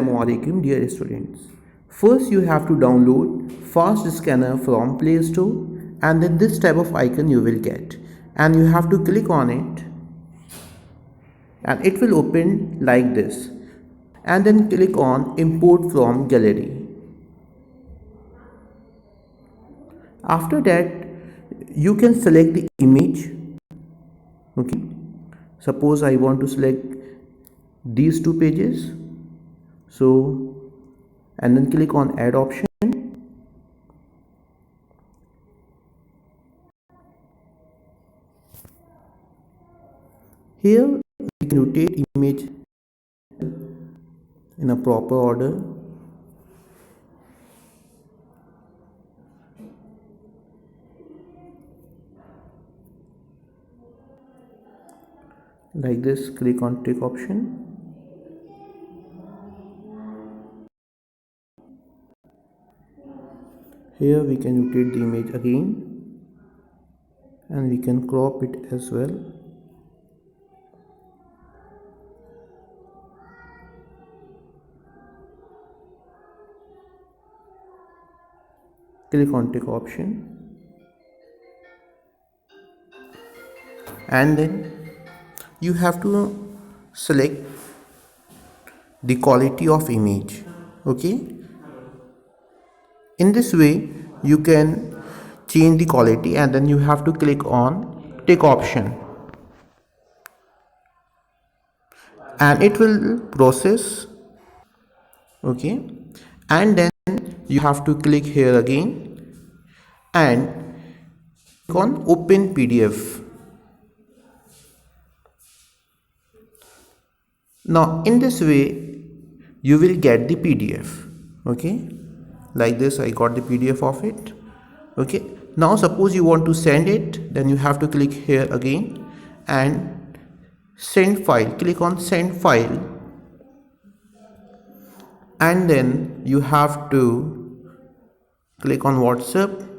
Assalamualaikum dear students. First you have to download Fast Scanner from Play Store, and then this type of icon you will get, and you have to click on it and it will open like this, and then click on import from gallery. After that you can select the image. Okay, suppose I want to select these two pages, so and then click on add option. Here we can rotate image in a proper order. Like this, click on tick option. Here we can rotate the image again, and we can crop it as well. Click on tick option, and then you have to select the quality of image. Okay, in this way you can change the quality, and then you have to click on tick option, and it will process. Okay, and then you have to click here again and click on open PDF. Now in this way you will get the PDF. Okay, like this I got the PDF of it. Okay, now suppose you want to send it, then you have to click here again and send file. Click on send file, and then you have to click on WhatsApp